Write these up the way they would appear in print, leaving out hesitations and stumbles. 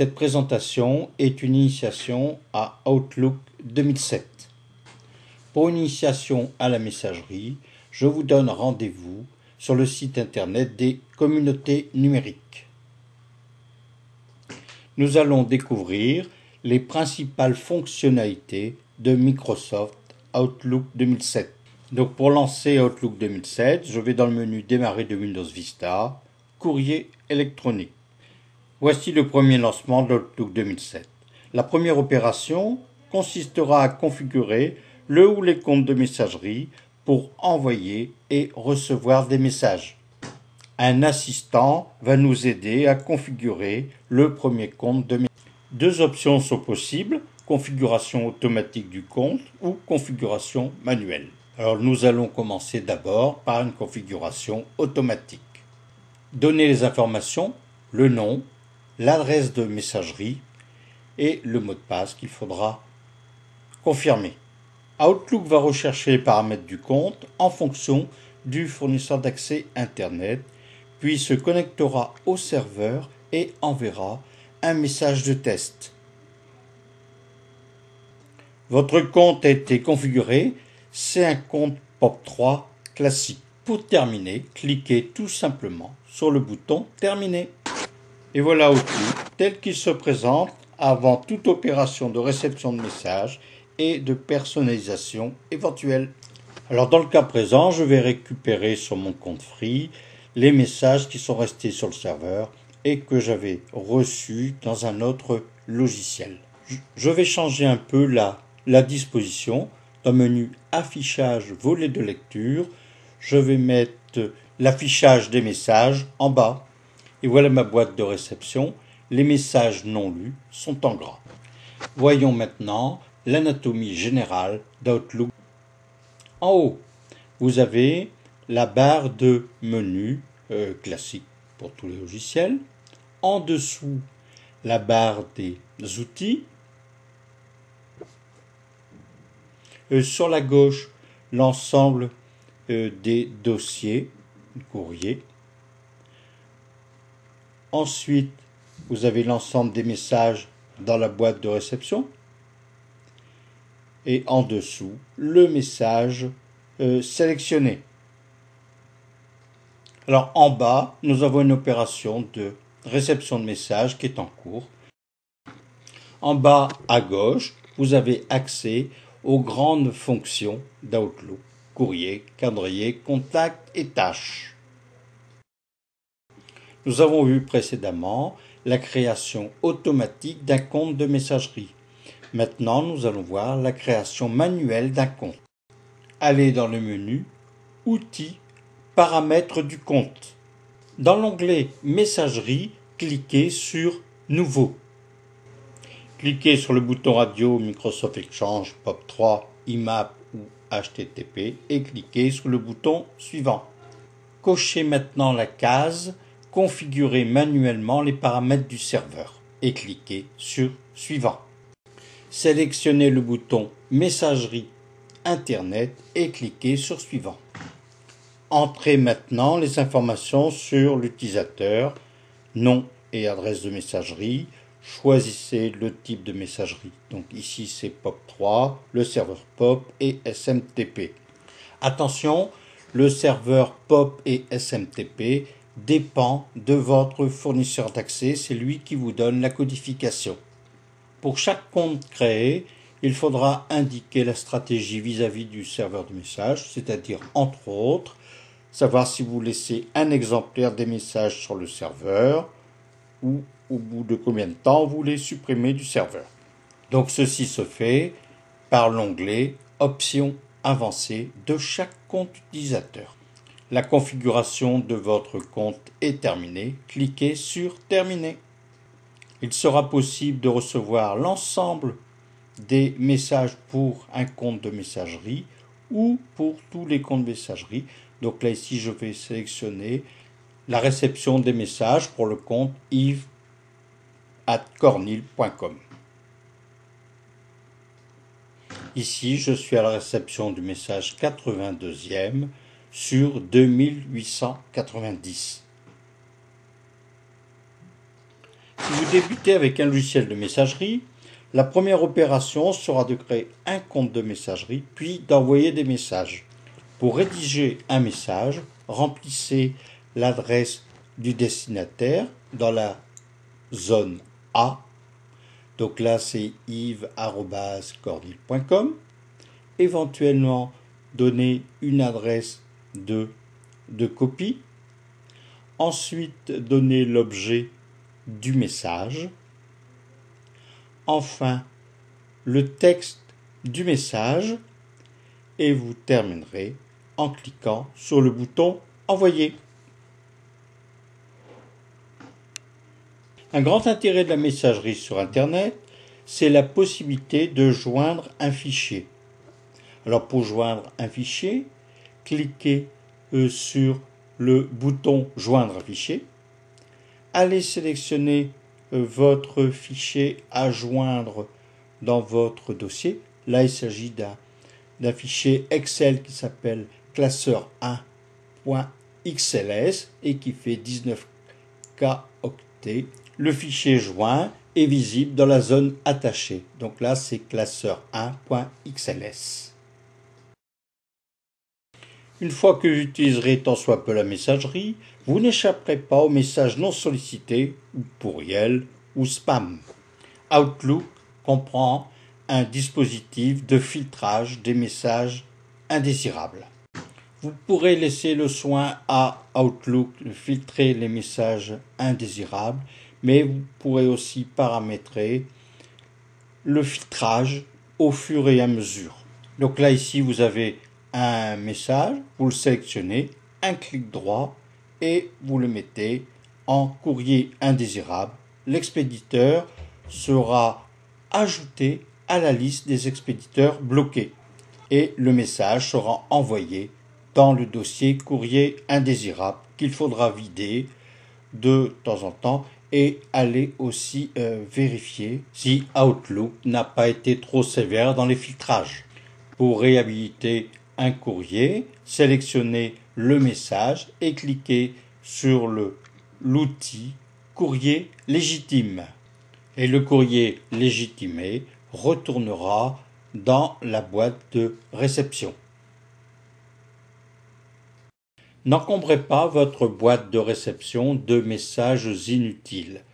Cette présentation est une initiation à Outlook 2007. Pour une initiation à la messagerie, je vous donne rendez-vous sur le site internet des communautés numériques. Nous allons découvrir les principales fonctionnalités de Microsoft Outlook 2007. Donc pour lancer Outlook 2007, je vais dans le menu Démarrer de Windows Vista, Courrier électronique. Voici le premier lancement d'Outlook 2007. La première opération consistera à configurer le ou les comptes de messagerie pour envoyer et recevoir des messages. Un assistant va nous aider à configurer le premier compte de messagerie. Deux options sont possibles, configuration automatique du compte ou configuration manuelle. Alors nous allons commencer d'abord par une configuration automatique. Donner les informations, le nom, l'adresse de messagerie et le mot de passe qu'il faudra confirmer. Outlook va rechercher les paramètres du compte en fonction du fournisseur d'accès Internet, puis se connectera au serveur et enverra un message de test. Votre compte a été configuré, c'est un compte POP3 classique. Pour terminer, cliquez tout simplement sur le bouton Terminer. Et voilà Outlook tel qu'il se présente avant toute opération de réception de messages et de personnalisation éventuelle. Alors dans le cas présent, je vais récupérer sur mon compte Free les messages qui sont restés sur le serveur et que j'avais reçus dans un autre logiciel. Je vais changer un peu la disposition. Dans le menu Affichage volet de lecture, je vais mettre l'affichage des messages en bas. Et voilà ma boîte de réception. Les messages non lus sont en gras. Voyons maintenant l'anatomie générale d'Outlook. En haut, vous avez la barre de menu classique pour tous les logiciels. En dessous, la barre des outils. Sur la gauche, l'ensemble des dossiers, courrier. Ensuite, vous avez l'ensemble des messages dans la boîte de réception. Et en dessous, le message sélectionné. Alors en bas, nous avons une opération de réception de messages qui est en cours. En bas à gauche, vous avez accès aux grandes fonctions d'Outlook: courrier, calendrier, contacts et tâches. Nous avons vu précédemment la création automatique d'un compte de messagerie. Maintenant, nous allons voir la création manuelle d'un compte. Allez dans le menu Outils, paramètres du compte. Dans l'onglet Messagerie, cliquez sur Nouveau. Cliquez sur le bouton radio Microsoft Exchange, POP3, IMAP ou HTTP et cliquez sur le bouton Suivant. Cochez maintenant la case Configurer manuellement les paramètres du serveur et cliquez sur Suivant. Sélectionnez le bouton Messagerie Internet et cliquez sur Suivant. Entrez maintenant les informations sur l'utilisateur, nom et adresse de messagerie. Choisissez le type de messagerie. Donc ici c'est POP3, le serveur POP et SMTP. Attention, le serveur POP et SMTP dépend de votre fournisseur d'accès, c'est lui qui vous donne la codification. Pour chaque compte créé, il faudra indiquer la stratégie vis-à-vis du serveur de message, c'est-à-dire entre autres, savoir si vous laissez un exemplaire des messages sur le serveur ou au bout de combien de temps vous les supprimez du serveur. Donc ceci se fait par l'onglet Options avancées de chaque compte utilisateur. La configuration de votre compte est terminée. Cliquez sur Terminer. Il sera possible de recevoir l'ensemble des messages pour un compte de messagerie ou pour tous les comptes de messagerie. Donc là ici je vais sélectionner la réception des messages pour le compte yves@cornil.com. Ici je suis à la réception du message 82e sur 2890. Si vous débutez avec un logiciel de messagerie, la première opération sera de créer un compte de messagerie, puis d'envoyer des messages. Pour rédiger un message, remplissez l'adresse du destinataire dans la zone A. Donc là, c'est yves@cordil.com. Éventuellement, donnez une adresse de copie. Ensuite, donnez l'objet du message. Enfin, le texte du message. Et vous terminerez en cliquant sur le bouton Envoyer. Un grand intérêt de la messagerie sur Internet, c'est la possibilité de joindre un fichier. Alors pour joindre un fichier, cliquez sur le bouton Joindre un fichier. Allez sélectionner votre fichier à joindre dans votre dossier. Là, il s'agit d'un fichier Excel qui s'appelle classeur1.xls et qui fait 19K octets. Le fichier joint est visible dans la zone attachée. Donc là, c'est classeur1.xls. Une fois que vous utiliserez tant soit peu la messagerie, vous n'échapperez pas aux messages non sollicités, ou courriels, ou spam. Outlook comprend un dispositif de filtrage des messages indésirables. Vous pourrez laisser le soin à Outlook de filtrer les messages indésirables, mais vous pourrez aussi paramétrer le filtrage au fur et à mesure. Donc là, ici, vous avez un message, vous le sélectionnez, un clic droit et vous le mettez en courrier indésirable. L'expéditeur sera ajouté à la liste des expéditeurs bloqués et le message sera envoyé dans le dossier courrier indésirable qu'il faudra vider de temps en temps et aller aussi vérifier si Outlook n'a pas été trop sévère dans les filtrages. Pour réhabiliter un courrier, sélectionnez le message et cliquez sur l'outil courrier légitime. Et le courrier légitimé retournera dans la boîte de réception. N'encombrez pas votre boîte de réception de messages inutiles.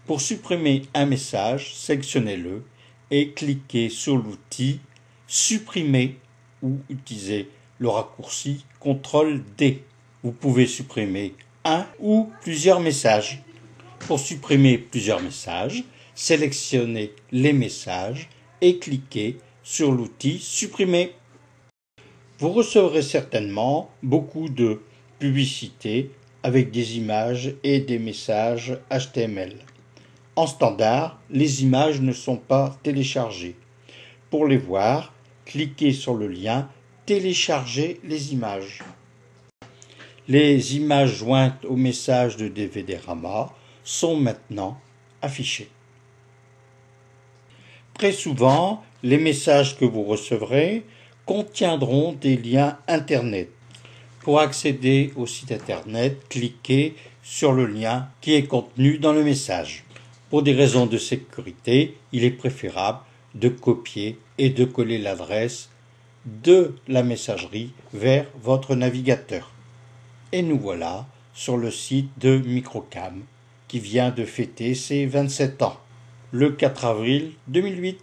Pour supprimer un message, sélectionnez-le et cliquez sur l'outil Supprimer ou utilisez le raccourci CTRL-D. Vous pouvez supprimer un ou plusieurs messages. Pour supprimer plusieurs messages, sélectionnez les messages et cliquez sur l'outil Supprimer. Vous recevrez certainement beaucoup de publicités avec des images et des messages HTML. En standard, les images ne sont pas téléchargées. Pour les voir, cliquez sur le lien Télécharger les images. Les images jointes au message de DVD-RAMA sont maintenant affichées. Très souvent, les messages que vous recevrez contiendront des liens Internet. Pour accéder au site Internet, cliquez sur le lien qui est contenu dans le message. Pour des raisons de sécurité, il est préférable de copier et de coller l'adresse de la messagerie vers votre navigateur. Et nous voilà sur le site de Microcam qui vient de fêter ses 27 ans, le 4 avril 2008.